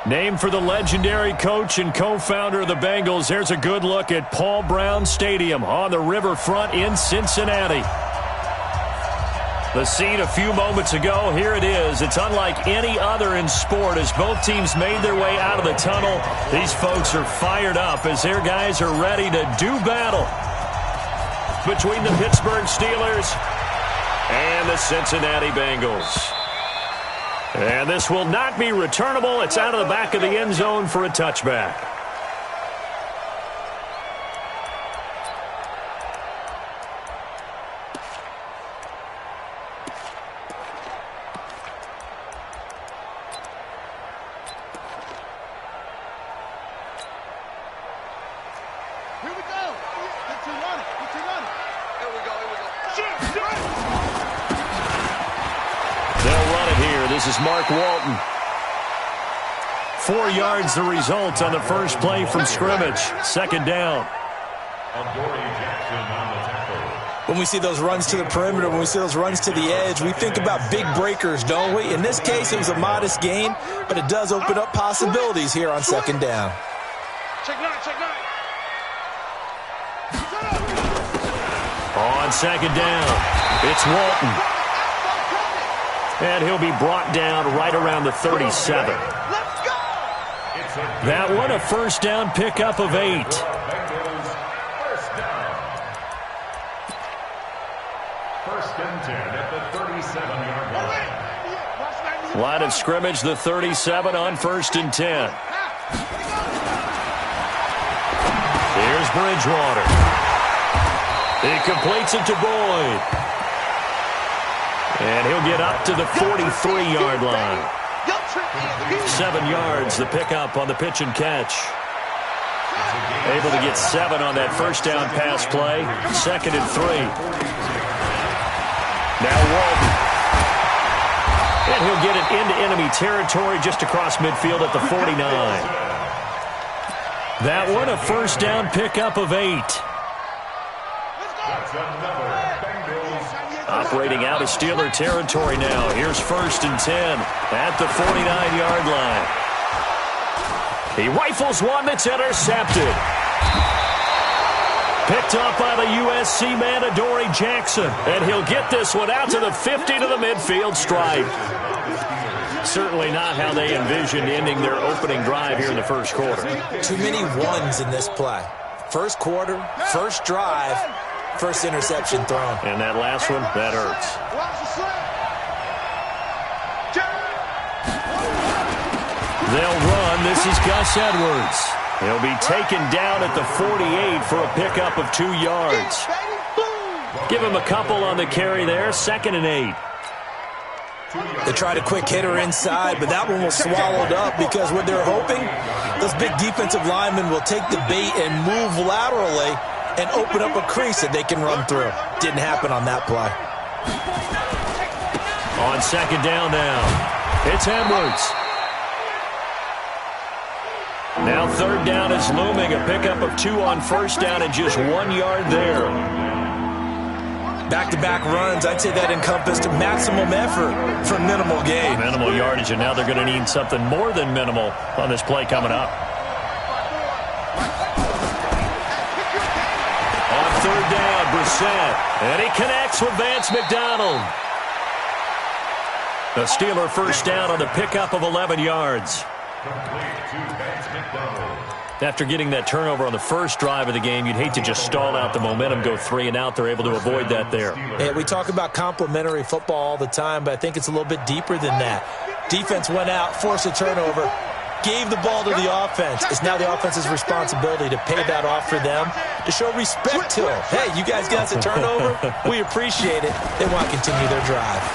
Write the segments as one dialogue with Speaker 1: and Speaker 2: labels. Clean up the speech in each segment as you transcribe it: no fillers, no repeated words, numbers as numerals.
Speaker 1: Named for the legendary coach and co-founder of the Bengals, here's a good look at Paul Brown Stadium on the riverfront in Cincinnati. The scene a few moments ago, here it is. It's unlike any other in sport as both teams made their way out of the tunnel. These folks are fired up as their guys are ready to do battle between the Pittsburgh Steelers and the Cincinnati Bengals. And this will not be returnable. It's out of the back of the end zone for a touchback.
Speaker 2: Here we go. Get to run it. Get to run it. Here we go. Here we go. Shoot.
Speaker 1: They'll run it here. This is Mark Walton. 4 yards the result on the first play from scrimmage. Second down.
Speaker 3: When we see those runs to the perimeter, when we see those runs to the edge, we think about big breakers, don't we? In this case, it was a modest gain, but it does open up possibilities here on second down.
Speaker 2: Check nine. Check nine.
Speaker 1: On second down, it's Walton. And he'll be brought down right around the 37.
Speaker 2: Let's go.
Speaker 1: That one a first down pickup of 8.
Speaker 4: First and 10 at the 37-yard line.
Speaker 1: Line of scrimmage, the 37 on first and 10. Here's Bridgewater. He completes it to Boyd. And he'll get up to the 43-yard line. 7 yards, the pickup on the pitch and catch. Able to get 7 on that first down pass play. Second and 3. Now Walton. And he'll get it into enemy territory just across midfield at the 49. That one a first down pickup of 8. Operating out of Steeler territory now. Here's first and 10 at the 49-yard line. He rifles one that's intercepted. Picked up by the USC man, Adoree Jackson. And he'll get this one out to the 50 to the midfield stripe. Certainly not how they envisioned ending their opening drive here in the first quarter.
Speaker 3: Too many ones in this play. First quarter, first drive, first interception thrown.
Speaker 1: And that last one, that hurts. They'll run. This is Gus Edwards. He'll be taken down at the 48 for a pickup of 2 yards. Give him a couple on the carry there. Second and 8.
Speaker 3: They tried a quick hitter inside, but that one was swallowed up because what they're hoping, those big defensive linemen will take the bait and move laterally and open up a crease that they can run through. Didn't happen on that play.
Speaker 1: On second down now, it's Edwards. Now third down is looming. A pickup of 2 on first down and just 1 yard there.
Speaker 3: Back-to-back runs, I'd say that encompassed maximum effort for minimal gain.
Speaker 1: Minimal yardage, and now they're going to need something more than minimal on this play coming up. On third down, Brissett. And he connects with Vance McDonald. The Steeler first down on the pickup of 11 yards. After getting that turnover on the first drive of the game, you'd hate to just stall out the momentum, go 3 and out. They're able to avoid that there.
Speaker 3: Yeah, we talk about complementary football all the time, but I think it's a little bit deeper than that. Defense went out, forced a turnover, gave the ball to the offense. It's now the offense's responsibility to pay that off for them, to show respect to them. Hey, you guys got us a turnover. We appreciate it. They want to continue their drive.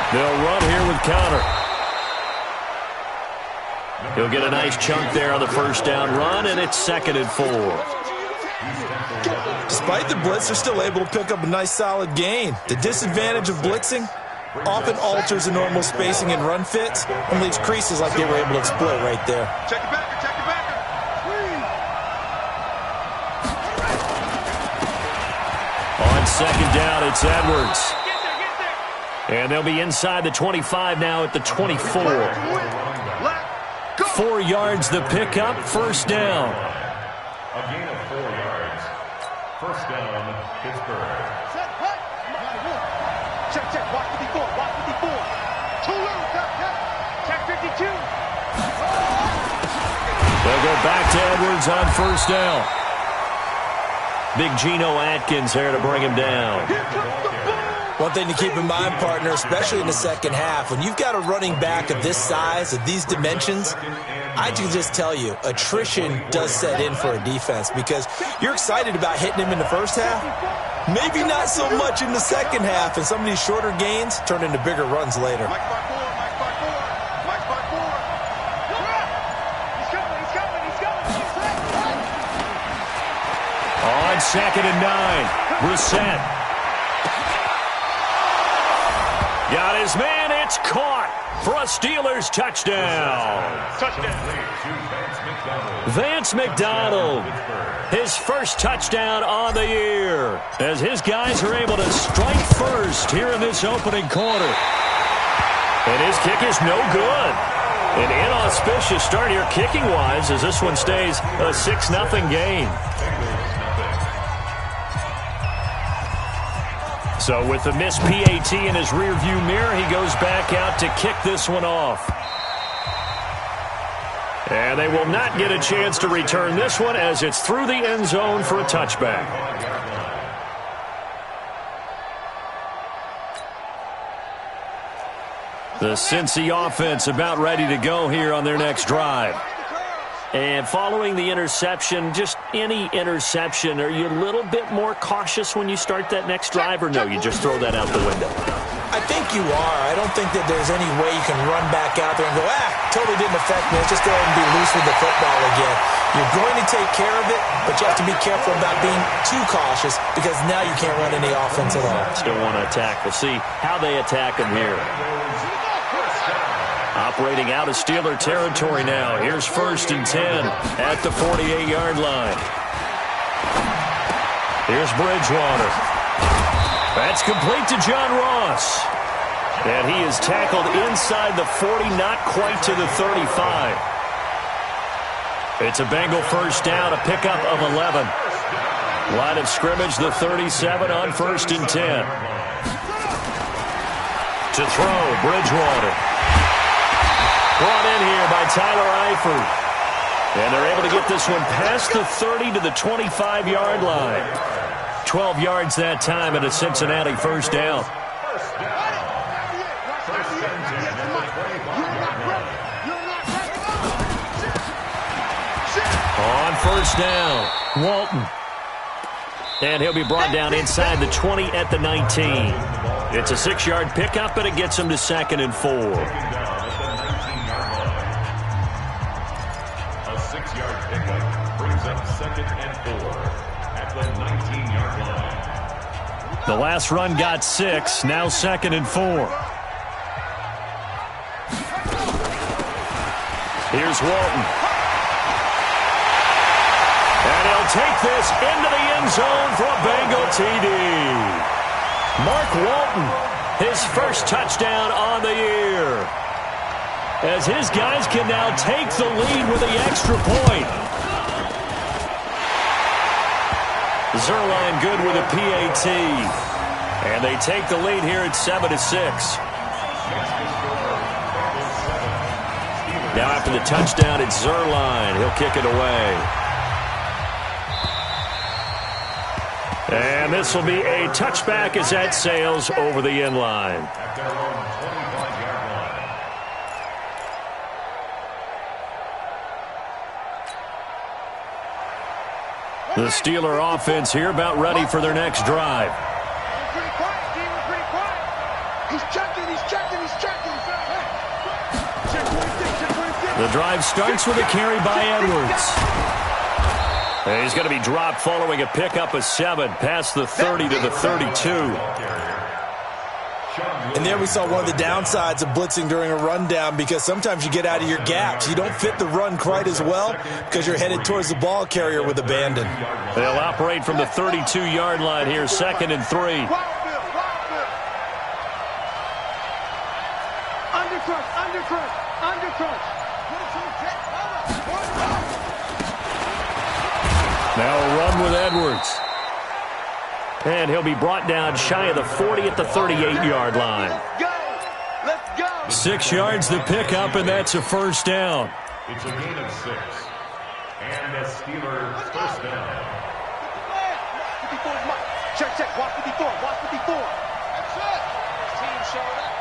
Speaker 1: They'll run here with Conner. He'll get a nice chunk there on the first down run, and it's second and 4.
Speaker 3: Despite the blitz, they're still able to pick up a nice solid gain. The disadvantage of blitzing often alters the normal spacing and run fits and leaves creases like they were able to exploit right there.
Speaker 2: Check it back. Check it back.
Speaker 1: On second down, it's Edwards. And they'll be inside the 25 now at the 24. 4 yards the pickup, first down.
Speaker 4: A gain of 4 yards. First down, Pittsburgh.
Speaker 2: Set, hut. Check, check. Watch 54. Watch 54. Too low. Check 52.
Speaker 1: They'll go back to Edwards on first down. Big Geno Atkins here to bring him down.
Speaker 3: One thing to keep in mind, partner, especially in the second half, when you've got a running back of this size, of these dimensions, I can just tell you, attrition does set in for a defense because you're excited about hitting him in the first half. Maybe not so much in the second half, and some of these shorter gains turn into bigger runs later.
Speaker 2: Mike by 4. Mike by 4. He's coming.
Speaker 1: On second and 9, Brissett. Got his man, it's caught for a Steelers touchdown. Vance McDonald, his first touchdown on the year, as his guys are able to strike first here in this opening quarter. And his kick is no good. An inauspicious start here kicking-wise as this one stays a 6-0 game. So with the missed PAT in his rearview mirror, he goes back out to kick this one off. And they will not get a chance to return this one as it's through the end zone for a touchback. The Cincy offense about ready to go here on their next drive. And following the interception, just any interception, are you a little bit more cautious when you start that next drive, or no, you just throw that out the window?
Speaker 3: I think you are. I don't think that there's any way you can run back out there and go, totally didn't affect me. Let's just go ahead and be loose with the football again. You're going to take care of it, but you have to be careful about being too cautious because now you can't run any offense at all.
Speaker 1: Still want to attack. We'll see how they attack him here. Operating out of Steeler territory now. Here's first and 10 at the 48-yard line. Here's Bridgewater. That's complete to John Ross. And he is tackled inside the 40, not quite to the 35. It's a Bengal first down, a pickup of 11. Line of scrimmage, the 37 on first and 10. To throw, Bridgewater. Brought in here by Tyler Eifert. And they're able to get this one past the 30 to the 25-yard line. 12 yards that time and a Cincinnati first down. On first down, Walton. And he'll be brought down inside the 20 at the 19. It's a 6-yard pickup, but it gets him to 2nd and 4. The last run got 6, now 2nd and 4. Here's Walton. And he'll take this into the end zone for a Bengal TD. Mark Walton, his first touchdown on the year. As his guys can now take the lead with the extra point. Zerline good with a PAT. And they take the lead here at 7-6. Now after the touchdown, it's Zerline. He'll kick it away. And this will be a touchback as that sails over the end line. The Steeler offense here about ready for their next drive.
Speaker 2: Pretty quiet. He's checking. Check 26.
Speaker 1: The drive starts with a carry by Edwards. And he's going to be dropped following a pickup of 7 past the 30 to the 32.
Speaker 3: And there we saw one of the downsides of blitzing during a rundown because sometimes you get out of your gaps. You don't fit the run quite as well because you're headed towards the ball carrier with abandon.
Speaker 1: They'll operate from the 32-yard line here, 2nd and 3.
Speaker 2: Undercrush.
Speaker 1: Now a run with Edwards. And he'll be brought down shy of the 40 at the 38-yard line.
Speaker 2: Let's go.
Speaker 1: 6 yards to pick up, and that's a first down.
Speaker 4: It's a gain of 6. And the Steelers first down.
Speaker 2: Check. Watch 54. Watch 54. That's it. His team showing up.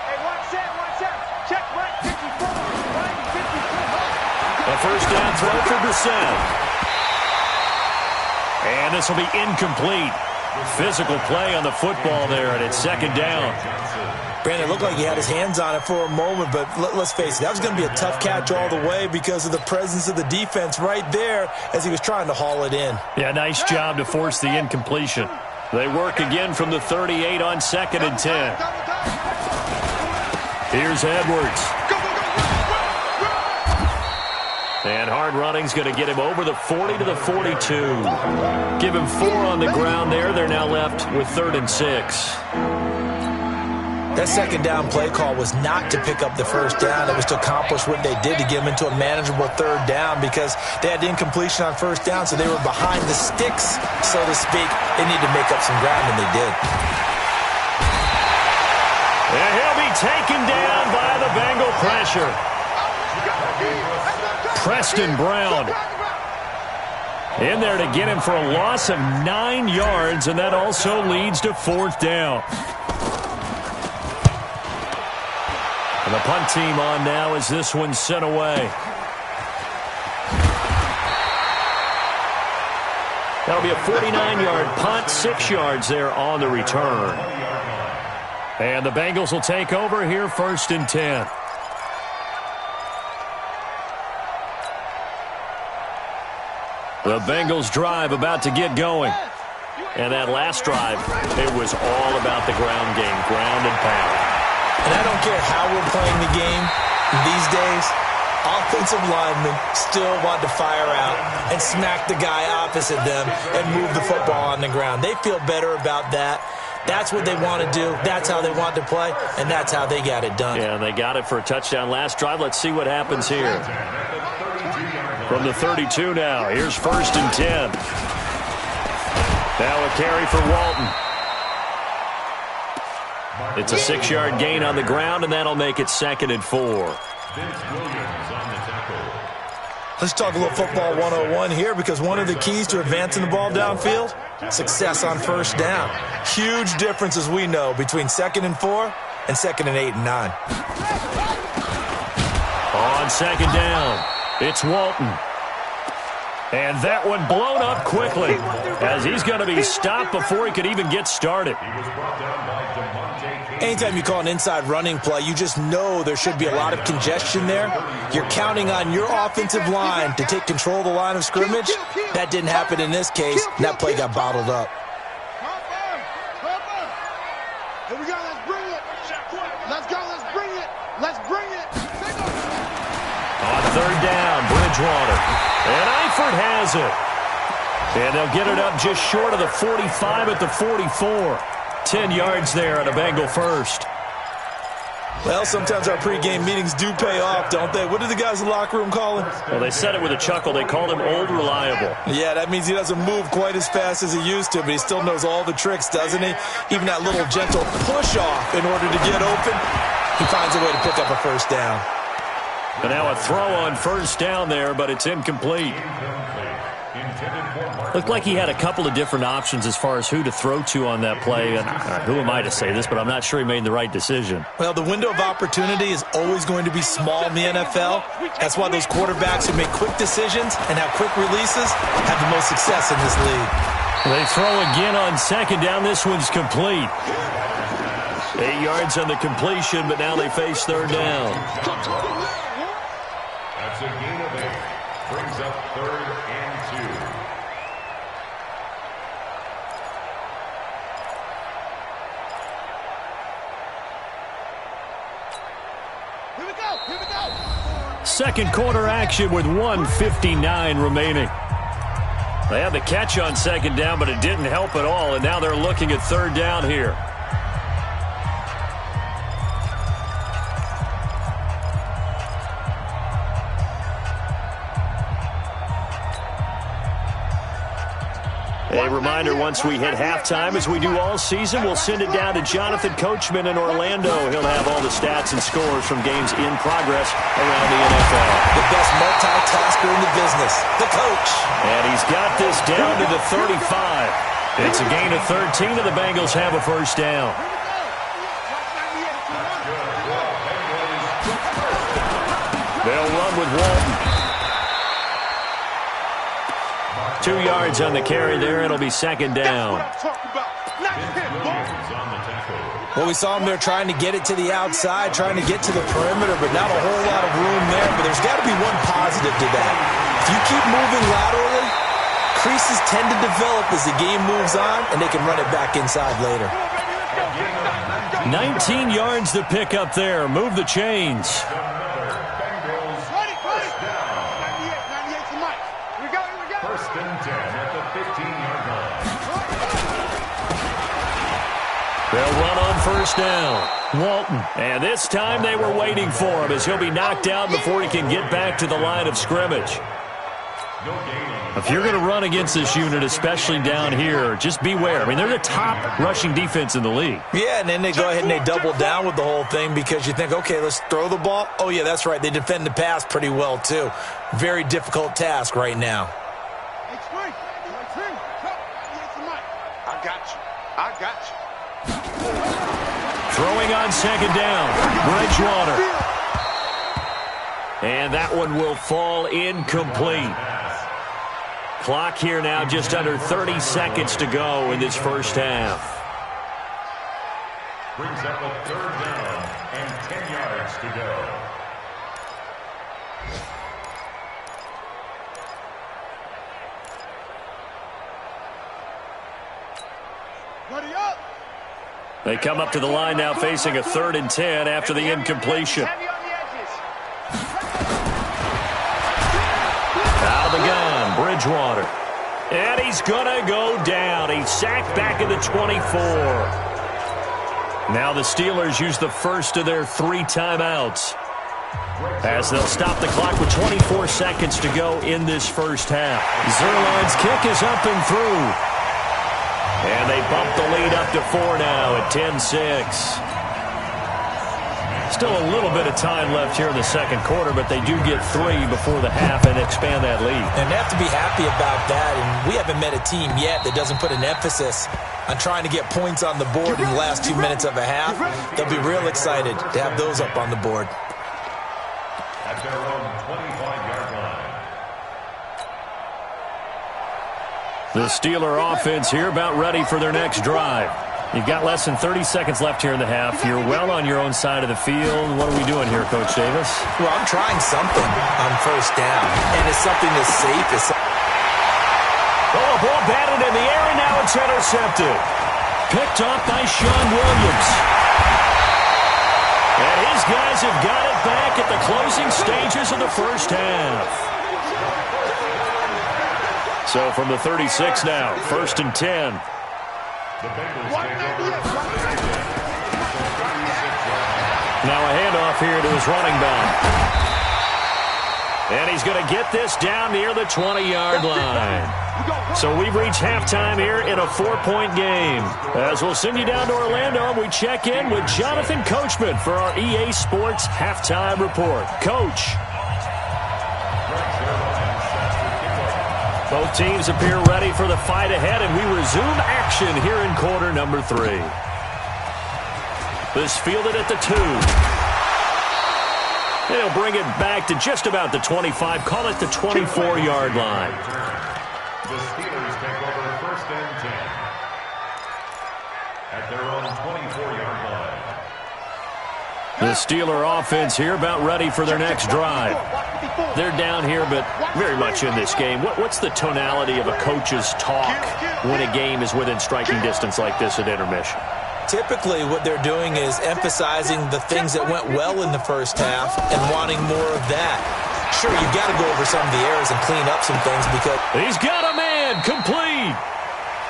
Speaker 2: Hey, watch that. Check right 54. Right 54.
Speaker 1: A first down throw for Brissett. And this will be incomplete. Physical play on the football there, and it's second down.
Speaker 3: Brandon, it looked like he had his hands on it for a moment, but let's face it, that was going to be a tough catch all the way because of the presence of the defense right there as he was trying to haul it in.
Speaker 1: Yeah, nice job to force the incompletion. They work again from the 38 on 2nd and 10. Here's Edwards. And hard running's going to get him over the 40 to the 42. Give him 4 on the ground there. They're now left with 3rd and 6.
Speaker 3: That second down play call was not to pick up the first down. It was to accomplish what they did to get them into a manageable 3rd down because they had incompletion on first down, so they were behind the sticks, so to speak. They needed to make up some ground, and they did.
Speaker 1: And he'll be taken down by the Bengal pressure. Preston Brown in there to get him for a loss of 9 yards, and that also leads to 4th down. And the punt team on now as this one's sent away. That'll be a 49-yard punt, 6 yards there on the return. And the Bengals will take over here 1st and 10. The Bengals drive about to get going. And that last drive, it was all about the ground game, ground and pound.
Speaker 3: And I don't care how we're playing the game these days, offensive linemen still want to fire out and smack the guy opposite them and move the football on the ground. They feel better about that. That's what they want to do. That's how they want to play, and that's how they got it done.
Speaker 1: Yeah, and they got it for a touchdown last drive. Let's see what happens here. From the 32 now, here's 1st and 10. Now a carry for Walton. It's a 6-yard gain on the ground, and that'll make it 2nd and 4.
Speaker 3: Let's talk a little football 101 here because one of the keys to advancing the ball downfield, success on first down. Huge difference, as we know, between 2nd and 4 and 2nd and 8 and 9.
Speaker 1: On 2nd down, it's Walton. And that one blown up quickly as he's going to be stopped before he could even get started.
Speaker 3: Anytime you call an inside running play, you just know there should be a lot of congestion there. You're counting on your offensive line to take control of the line of scrimmage. That didn't happen in this case, and that play got bottled up.
Speaker 2: Here we go, let's bring it. Let's go, let's bring it. Let's bring it.
Speaker 1: On 3rd down, Bridgewater. And Eifert has it. And they'll get it up just short of the 45 at the 44. 10 yards there on a Bengal first.
Speaker 3: Well, sometimes our pregame meetings do pay off, don't they? What did the guys in the locker room call him?
Speaker 1: Well, they said it with a chuckle. They called him Old Reliable.
Speaker 3: Yeah, that means he doesn't move quite as fast as he used to, but he still knows all the tricks, doesn't he? Even that little gentle push-off in order to get open, he finds a way to pick up a first down.
Speaker 1: And now a throw on first down there, but it's incomplete. Looked like he had a couple of different options as far as who to throw to on that play. And who am I to say this, but I'm not sure he made the right decision.
Speaker 3: Well, the window of opportunity is always going to be small in the NFL. That's why those quarterbacks who make quick decisions and have quick releases have the most success in this league.
Speaker 1: They throw again on 2nd down. This one's complete. 8 yards on the completion, but now they face 3rd down.
Speaker 4: That's a gain of 8. Brings up 3rd and 2.
Speaker 2: Here we go.
Speaker 1: Second quarter action with 1:59 remaining. They had the catch on 2nd down, but it didn't help at all, and now they're looking at 3rd down here. A reminder, once we hit halftime, as we do all season, we'll send it down to Jonathan Coachman in Orlando. He'll have all the stats and scores from games in progress around the NFL.
Speaker 3: The best multitasker in the business, the coach.
Speaker 1: And he's got this down to the 35. It's a gain of 13, and the Bengals have a first down. They'll run with Walton. 2 yards on the carry there. It'll be second down.
Speaker 3: Well, we saw him there trying to get it to the outside, trying to get to the perimeter, but not a whole lot of room there. But there's got to be one positive to that. If you keep moving laterally, creases tend to develop as the game moves on, and they can run it back inside later.
Speaker 1: 19 yards to pick up there. Move the chains.
Speaker 4: First and 10 at the 15-yard line.
Speaker 1: They'll run on first down. Walton. And this time they were waiting for him as he'll be knocked down before he can get back to the line of scrimmage. If you're going to run against this unit, especially down here, just beware. I mean, they're the top rushing defense in the league.
Speaker 3: Yeah, and then they go ahead and they double down with the whole thing because you think, okay, let's throw the ball. Oh, yeah, that's right. They defend the pass pretty well, too. Very difficult task right now.
Speaker 2: I got you.
Speaker 1: Throwing on second down, Bridgewater. And that one will fall incomplete. Clock here now just under 30 seconds to go in this first half.
Speaker 4: Brings up a third down and 10 yards to go.
Speaker 2: Ready up.
Speaker 1: They come up to the line now facing a 3rd and 10 after the incompletion. Out of the gun, Bridgewater. And he's going to go down. He's sacked back at the 24. Now the Steelers use the first of their 3 timeouts as they'll stop the clock with 24 seconds to go in this first half. Zerline's kick is up and through. And they bump the lead up to 4 now at 10-6. Still a little bit of time left here in the second quarter, but they do get 3 before the half and expand that lead.
Speaker 3: And they have to be happy about that. And we haven't met a team yet that doesn't put an emphasis on trying to get points on the board in the last 2 minutes of a half. They'll be real excited to have those up on the board.
Speaker 4: At their own 25-yard line.
Speaker 1: The Steeler offense here about ready for their next drive. You've got less than 30 seconds left here in the half. You're well on your own side of the field. What are we doing here, Coach Davis?
Speaker 3: Well, I'm trying something on first down, and it's something that's safe.
Speaker 1: Oh, ball batted in the air, and now it's intercepted. Picked off by Sean Williams. And his guys have got it back at the closing stages of the first half. So from the 36 now, 1st and 10.
Speaker 4: The Bengals take over.
Speaker 1: Now a handoff here to his running back. And he's going to get this down near the 20-yard line. So we've reached halftime here in a 4-point game. As we'll send you down to Orlando, we check in with Jonathan Coachman for our EA Sports Halftime Report. Coach. Both teams appear ready for the fight ahead, and we resume action here in quarter number 3. This fielded at the 2. They'll bring it back to just about the 25, call it the 24-yard line.
Speaker 4: The Steelers take over 1st and 10 at their own 24-yard line.
Speaker 1: The Steeler offense here about ready for their next drive. They're down here, but very much in this game. What's the tonality of a coach's talk when a game is within striking distance like this at intermission?
Speaker 3: Typically, what they're doing is emphasizing the things that went well in the first half and wanting more of that. Sure, you've got to go over some of the errors and clean up some things because...
Speaker 1: He's got a man complete.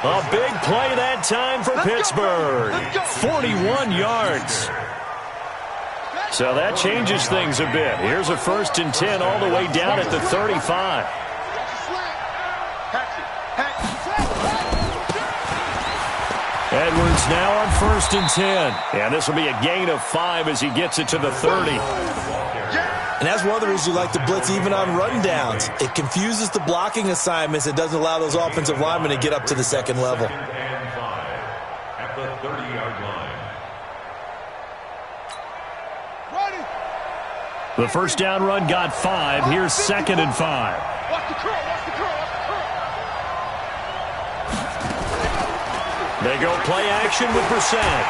Speaker 1: A big play that time for Pittsburgh. 41 yards. So that changes things a bit. Here's a 1st and 10 all the way down at the 35. Edwards now on 1st and 10. And this will be a gain of 5 as he gets it to the 30.
Speaker 3: And that's one of the reasons you like to blitz even on run downs. It confuses the blocking assignments. It doesn't allow those offensive linemen to get up to the second level.
Speaker 4: Second and 5 at the 30-yard line.
Speaker 1: The first down run got 5. Here's 2nd and 5.
Speaker 2: Watch the curl, watch the curl, watch the curl.
Speaker 1: They go play action with Brissett.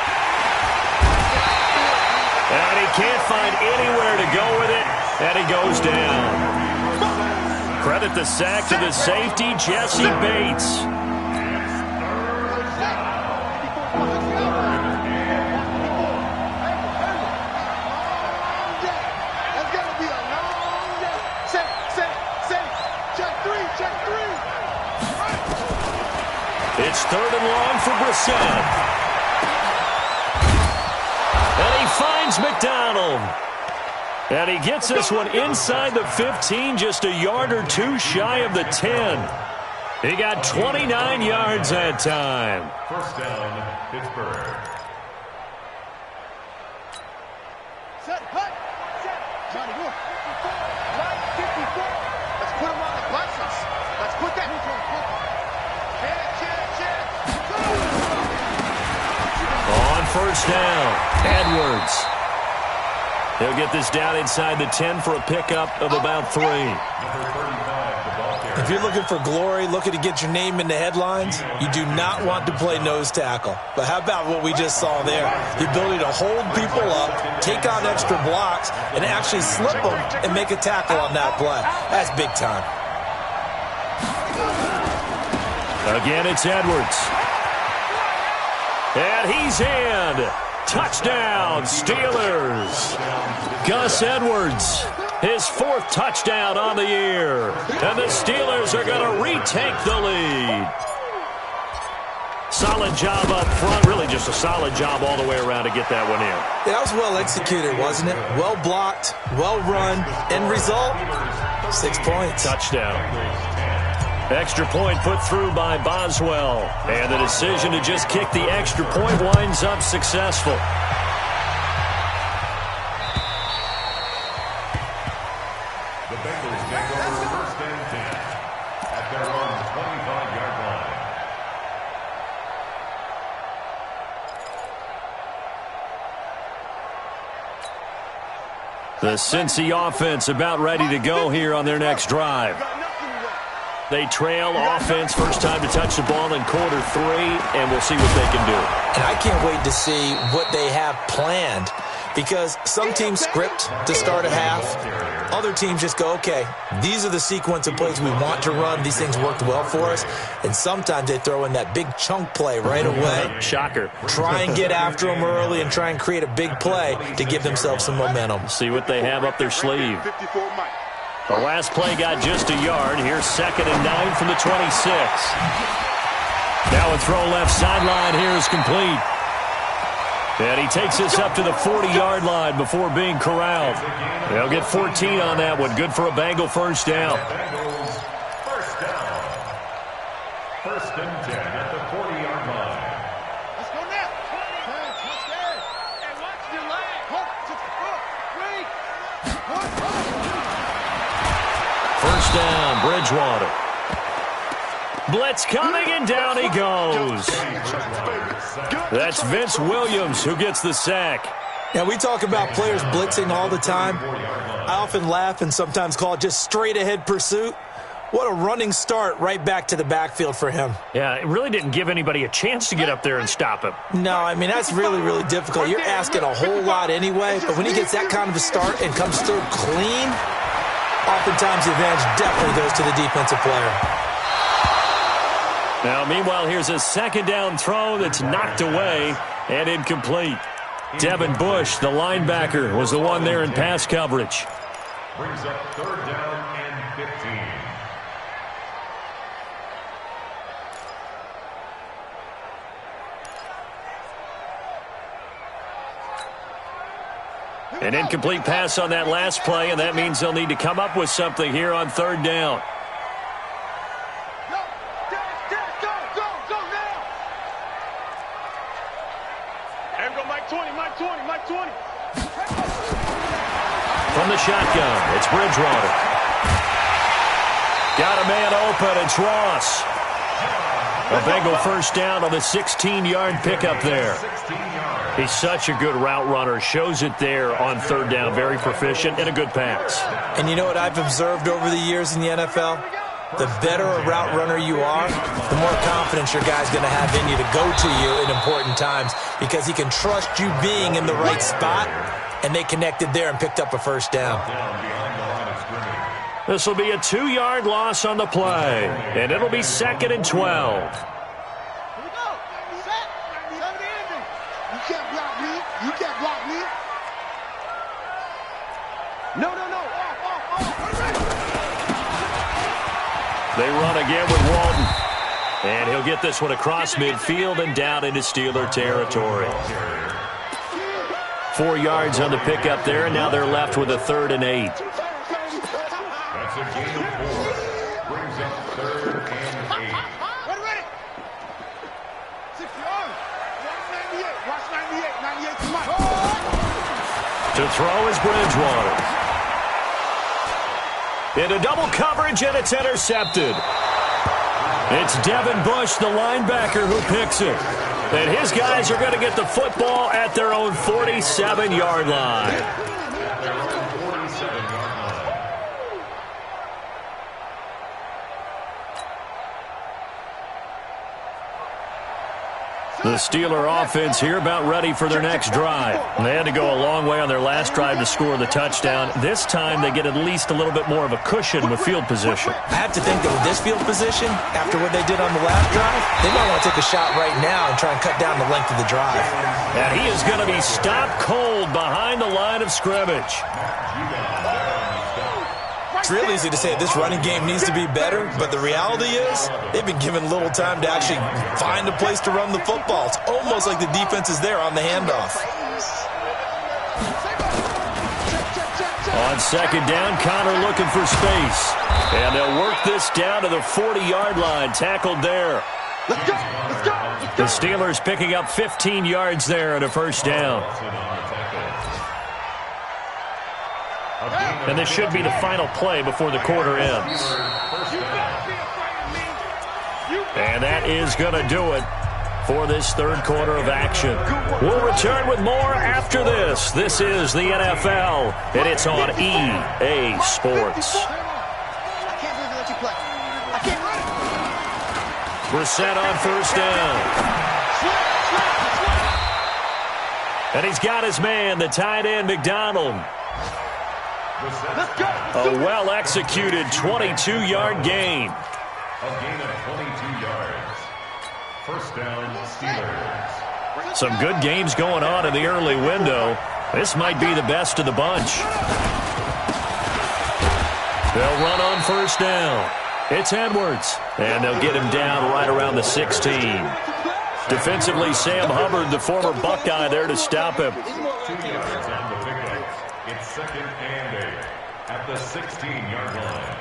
Speaker 1: And he can't find anywhere to go with it, and he goes down. Credit the sack to the safety, Jesse Bates.
Speaker 2: That's going to be a long day. Set. Check three.
Speaker 1: It's 3rd and long for Brissett. And he finds McDonald. And he gets this one inside the 15, just a yard or two shy of the 10. He got 29 yards that time.
Speaker 4: First down, Pittsburgh.
Speaker 2: Set. Johnny Wolf. Right, 54. Let's put him on the buses. Let's put that.
Speaker 1: On 1st down, Edwards. He'll get this down inside the 10 for a pickup of about 3.
Speaker 4: Number 35, the ball carrier.
Speaker 3: If you're looking for glory, looking to get your name in the headlines, you do not want to play nose tackle. But how about what we just saw there? The ability to hold people up, take on extra blocks, and actually slip them and make a tackle on that play. That's big time.
Speaker 1: Again, it's Edwards. And he's in. Touchdown, Steelers. Gus Edwards, his 4th touchdown on the year. And the Steelers are going to retake the lead. Solid job up front. Really just a solid job all the way around to get that one in.
Speaker 3: That was well executed, wasn't it? Well blocked, well run. End result, 6 points.
Speaker 1: Touchdown. Extra point put through by Boswell. And the decision to just kick the extra point winds up successful.
Speaker 4: The Bengals take over 1st and 10 at their own 25-yard line.
Speaker 1: The Cincy offense about ready to go here on their next drive. They trail offense, first time to touch the ball in quarter 3, and we'll see what they can do.
Speaker 3: And I can't wait to see what they have planned, because some teams script to start a half. Other teams just go, okay, these are the sequence of plays we want to run. These things worked well for us. And sometimes they throw in that big chunk play right away.
Speaker 1: Shocker.
Speaker 3: Try and get after them early and try and create a big play to give themselves some momentum.
Speaker 1: See what they have up their sleeve.
Speaker 2: 54 Mike.
Speaker 1: The last play got just a yard. Here's 2nd and 9 from the 26. Now a throw left sideline here is complete. And he takes this up to the 40-yard line before being corralled. They'll get 14 on that one. Good for a Bengal first down.
Speaker 4: Bengals first down. 1st and 10 at the 40-yard line.
Speaker 2: Let's go now. Touchdown. And watch your leg.
Speaker 1: First down, Bridgewater. Blitz coming, and down he goes. That's Vince Williams who gets the sack.
Speaker 3: Now, we talk about players blitzing all the time. I often laugh and sometimes call it just straight-ahead pursuit. What a running start right back to the backfield for him.
Speaker 1: Yeah, it really didn't give anybody a chance to get up there and stop him.
Speaker 3: No, I mean, that's really, really difficult. You're asking a whole lot anyway, but when he gets that kind of a start and comes through clean, oftentimes the advantage definitely goes to the defensive player.
Speaker 1: Now, meanwhile, here's a second down throw that's knocked away and incomplete. Devin Bush, the linebacker, was the one there in pass coverage.
Speaker 4: Brings up 3rd down and 15.
Speaker 1: An incomplete pass on that last play, and that means they'll need to come up with something here on 3rd down.
Speaker 2: Hey, go Mike 20, Mike 20, Mike 20.
Speaker 1: From the shotgun, it's Bridgewater. Got a man open, it's Ross. A Bengal first down on the 16-yard pickup there. He's such a good route runner. Shows it there on third down. Very proficient and a good pass.
Speaker 3: And you know what I've observed over the years in the NFL? The better a route runner you are, the more confidence your guy's going to have in you to go to you in important times because he can trust you being in the right spot, and they connected there and picked up a first down.
Speaker 1: This will be a 2-yard loss on the play, and it'll be 2nd and 12.
Speaker 2: Here we go. Set. Come to the ending. You can't block me. You can't block me. No.
Speaker 1: They run again with Walton. And he'll get this one across midfield and down into Steeler territory. 4 yards on the pickup there, and now they're left with a 3rd and 8.
Speaker 4: That's a gain of 4. Brings up 3rd and 8.
Speaker 2: Ready. 60 yards. Watch 98. 98 to Mike.
Speaker 1: To throw is Bridgewater. Into double coverage, and it's intercepted. It's Devin Bush, the linebacker, who picks it. And his guys are going to get the football at their own 47-yard line. The Steeler offense here about ready for their next drive. They had to go a long way on their last drive to score the touchdown. This time they get at least a little bit more of a cushion with field position.
Speaker 3: I have to think that with this field position, after what they did on the last drive, they might want to take a shot right now and try and cut down the length of the drive.
Speaker 1: And he is going to be stopped cold behind the line of scrimmage.
Speaker 3: It's real easy to say this running game needs to be better, but the reality is they've been given little time to actually find a place to run the football. It's almost like the defense is there on the handoff.
Speaker 1: On 2nd down, Connor looking for space. And they'll work this down to the 40-yard line, tackled there.
Speaker 2: Let's go.
Speaker 1: The Steelers picking up 15 yards there and a first down. And this should be the final play before the quarter ends. And that is going to do it for this third quarter of action. We'll return with more after this. This is the NFL, and it's on EA Sports.
Speaker 2: I can't believe they let you play. I can't run it.
Speaker 1: Brissett on first down. And he's got his man, the tight end, McDonald. A well-executed 22-yard gain.
Speaker 4: A gain of 22 yards. First down, Steelers.
Speaker 1: Some good games going on in the early window. This might be the best of the bunch. They'll run on first down. It's Edwards. And they'll get him down right around the 16. Defensively, Sam Hubbard, the former Buckeye, there to stop him.
Speaker 4: 2 yards on the pickup. It's 2nd and 8 at the 16-yard line.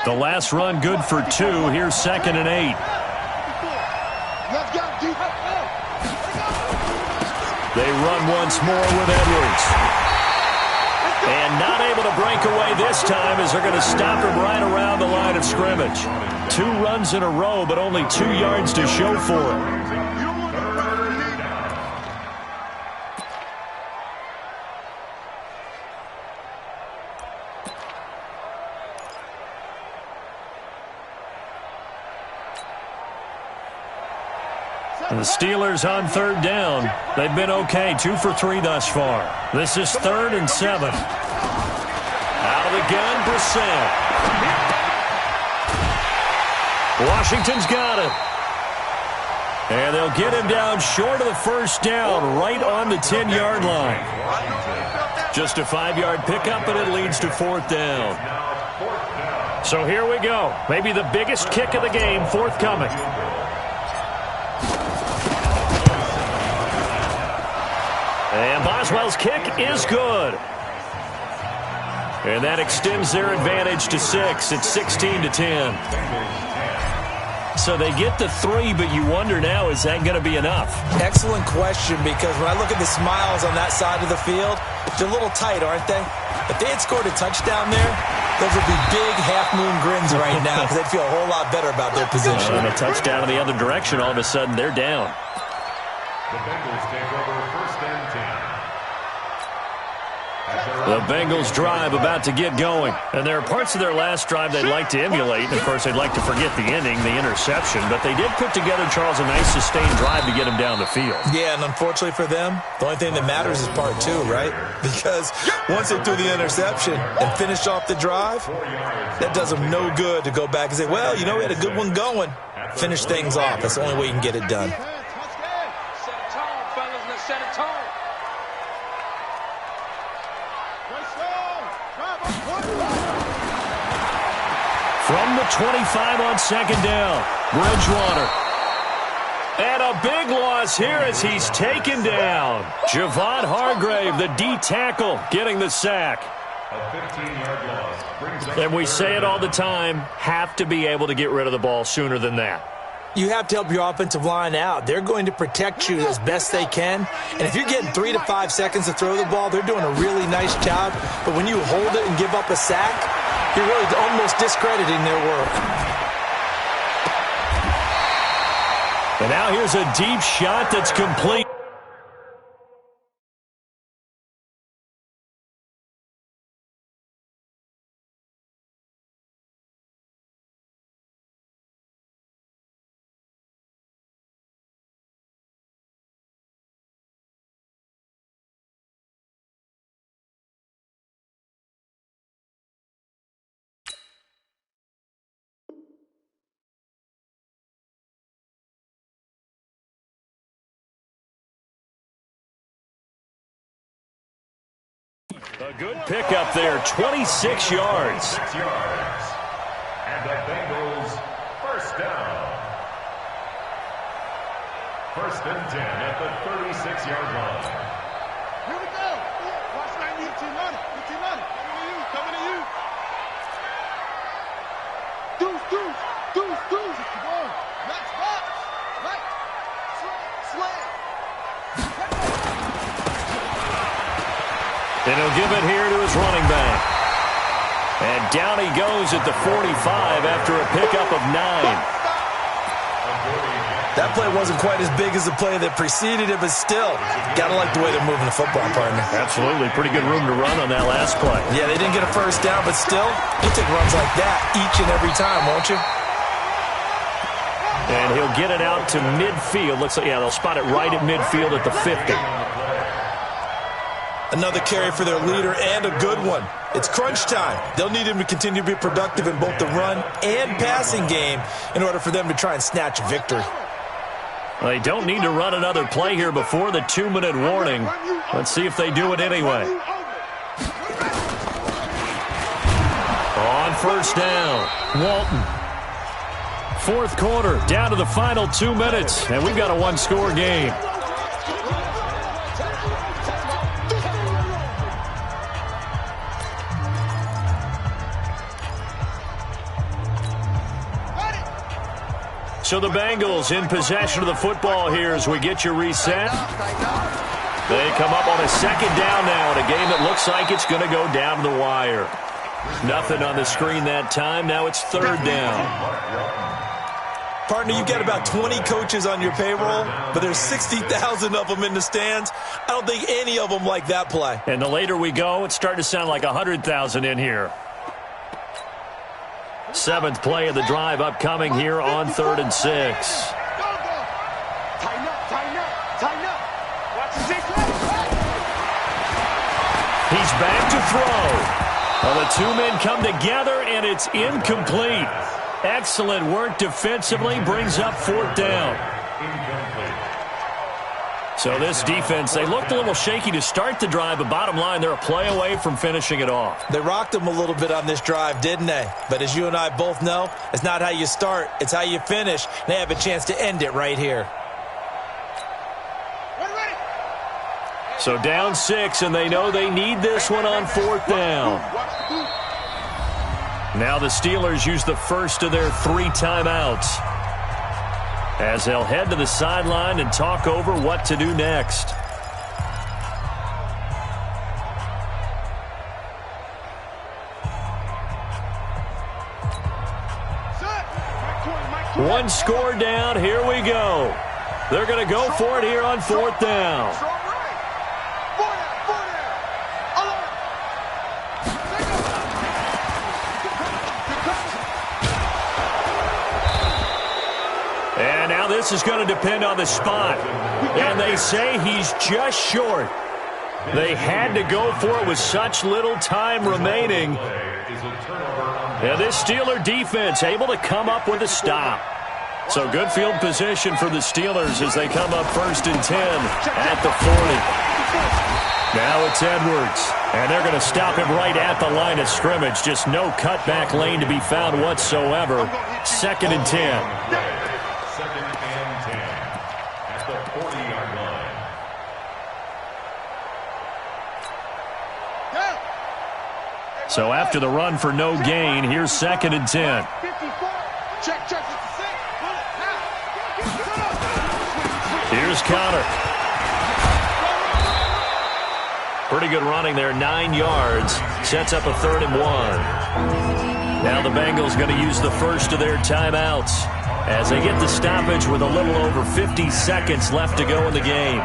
Speaker 1: The last run good for 2. Here's 2nd and 8.
Speaker 2: Let's go, deep.
Speaker 1: They run once more with Edwards. And not able to break away this time as they're going to stop him right around the line of scrimmage. 2 runs in a row, but only 2 yards to show for it. And the Steelers on 3rd down. They've been okay, 2 for 3 thus far. This is 3rd and 7. Out of the gun, Brissett. Washington's got it. And they'll get him down short of the first down, right on the 10-yard line. Just a 5-yard pickup, and it leads to 4th down. So here we go. Maybe the biggest kick of the game forthcoming. And Boswell's kick is good. And that extends their advantage to 6. It's 16-10. so they get the 3, but you wonder now, is that going to be enough?
Speaker 3: Excellent question, because when I look at the smiles on that side of the field, they're a little tight, aren't they? If they had scored a touchdown there, those would be big half-moon grins right now because they'd feel a whole lot better about their position.
Speaker 1: And a touchdown in the other direction, all of a sudden they're down.
Speaker 4: The Bengals take over 1st and 10.
Speaker 1: The Bengals drive about to get going. And there are parts of their last drive they'd like to emulate. And, of course, they'd like to forget the ending, the interception. But they did put together, Charles, a nice sustained drive to get them down the field.
Speaker 3: Yeah, and unfortunately for them, the only thing that matters is part 2, right? Because once they threw the interception and finished off the drive, that does them no good to go back and say, well, you know, we had a good one going. Finish things off. That's the only way you can get it done.
Speaker 2: Set a tone, fellas. Let's set a tone.
Speaker 1: From the 25 on 2nd down, Bridgewater. And a big loss here as he's taken down. Javon Hargrave, the D tackle, getting the sack.
Speaker 4: A 15-yard loss brings up.
Speaker 1: And we say it all the time, have to be able to get rid of the ball sooner than that.
Speaker 3: You have to help your offensive line out. They're going to protect you as best they can. And if you're getting 3 to 5 seconds to throw the ball, they're doing a really nice job. But when you hold it and give up a sack, you're really almost discrediting their work.
Speaker 1: And now here's a deep shot that's complete. A good pickup there, 26 yards.
Speaker 4: 6 yards. And the Bengals 1st down. 1st and 10 at the 36-yard line.
Speaker 2: Here we go. Watch my knee. Run it. Coming to you. Deuce. Come on. Max box. Right. Slay.
Speaker 1: And he'll give it here to his running back. And down he goes at the 45 after a pickup of 9.
Speaker 3: That play wasn't quite as big as the play that preceded it, but still, got to like the way they're moving the football, partner.
Speaker 1: Absolutely. Pretty good room to run on that last play.
Speaker 3: Yeah, they didn't get a 1st down, but still, you'll take runs like that each and every time, won't you?
Speaker 1: And he'll get it out to midfield. Looks like, yeah, they'll spot it right at midfield at the 50.
Speaker 3: Another carry for their leader, and a good one. It's crunch time. They'll need him to continue to be productive in both the run and passing game in order for them to try and snatch a victory.
Speaker 1: Well, they don't need to run another play here before the 2-minute warning. Let's see if they do it anyway. On 1st down, Walton. 4th quarter, down to the final 2 minutes, and we've got a 1-score game. So the Bengals in possession of the football here as we get you reset. They come up on a 2nd down now in a game that looks like it's going to go down to the wire. Nothing on the screen that time. Now it's 3rd down.
Speaker 3: Partner, you've got about 20 coaches on your payroll, but there's 60,000 of them in the stands. I don't think any of them like that play.
Speaker 1: And the later we go, it's starting to sound like 100,000 in here. 7th play of the drive upcoming here on 3rd and 6.
Speaker 2: Tighten up. Watch the 6.
Speaker 1: He's back to throw. Well, the 2 men come together, and it's incomplete. Excellent work defensively, brings up 4th down. So this defense, they looked a little shaky to start the drive, but bottom line, they're a play away from finishing it off.
Speaker 3: They rocked them a little bit on this drive, didn't they? But as you and I both know, it's not how you start, it's how you finish. They have a chance to end it right here.
Speaker 1: So down 6, and they know they need this one on 4th down. Now the Steelers use the first of their 3 timeouts. as they'll head to the sideline and talk over what to do next. One score down. Here we go. They're going to go for it here on 4th down. And now this is going to depend on the spot. And they say he's just short. They had to go for it with such little time remaining. And this Steeler defense able to come up with a stop. So good field position for the Steelers as they come up 1st and 10 at the 40. Now it's Edwards. And they're going to stop him right at the line of scrimmage. Just no cutback lane to be found whatsoever. 2nd and 10.
Speaker 4: 2nd and 10 at the 40-yard line.
Speaker 1: So after the run for no gain, here's 2nd and 10. Here's Connor. Pretty good running there, 9 yards. Sets up a 3rd and 1. Now the Bengals going to use the first of their timeouts as they get the stoppage with a little over 50 seconds left to go in the game.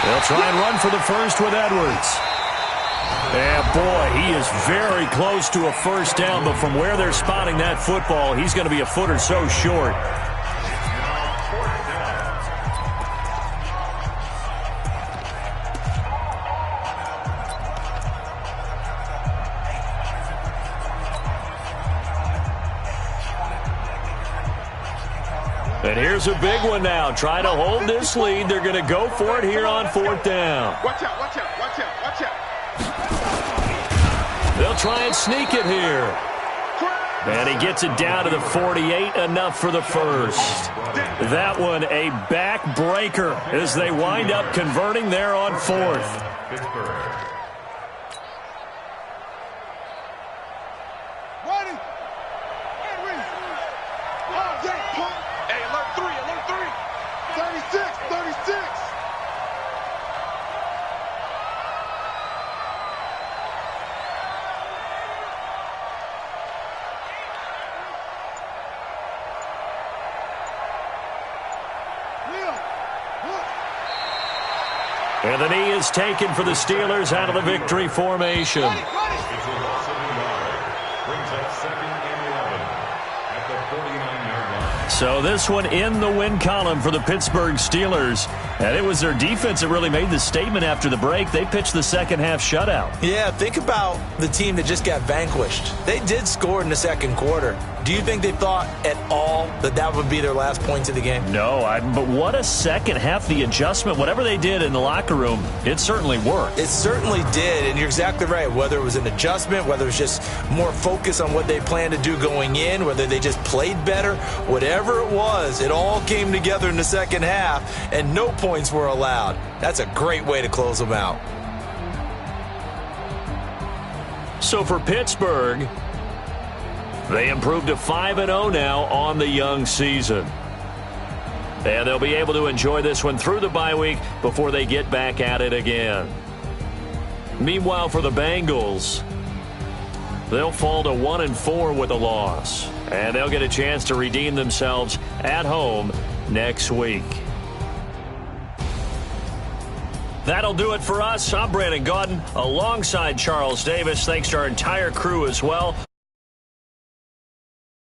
Speaker 1: They'll try and run for the first with Edwards. And boy, he is very close to a first down, but from where they're spotting that football, he's going to be a foot or so short. And here's a big one now. Try to hold this lead. They're going to go for it here on 4th down.
Speaker 2: Watch out, watch out, watch out, watch out.
Speaker 1: They'll try and sneak it here. And he gets it down to the 48, enough for the first. That one a backbreaker as they wind up converting there on 4th. And the knee is taken for the Steelers out of the victory formation.
Speaker 4: It's a loss of a yard. Brings up 2nd and 11 at the 49-yard line.
Speaker 1: So this one in the win column for the Pittsburgh Steelers. And it was their defense that really made the statement after the break. They pitched the second half shutout.
Speaker 3: Yeah, think about the team that just got vanquished. They did score in the 2nd quarter. Do you think they thought at all that that would be their last points of the game?
Speaker 1: No, but what a second half. The adjustment, whatever they did in the locker room, it certainly worked.
Speaker 3: It certainly did, and you're exactly right. Whether it was an adjustment, whether it was just more focus on what they planned to do going in, whether they just played better, whatever it was, it all came together in the second half, and no points were allowed. That's a great way to close them out.
Speaker 1: So for Pittsburgh, they improved to 5-0 now on the young season. And they'll be able to enjoy this one through the bye week before they get back at it again. Meanwhile, for the Bengals, they'll fall to 1-4 with a loss. And they'll get a chance to redeem themselves at home next week. That'll do it for us. I'm Brandon Gaudin alongside Charles Davis. Thanks to our entire crew as well.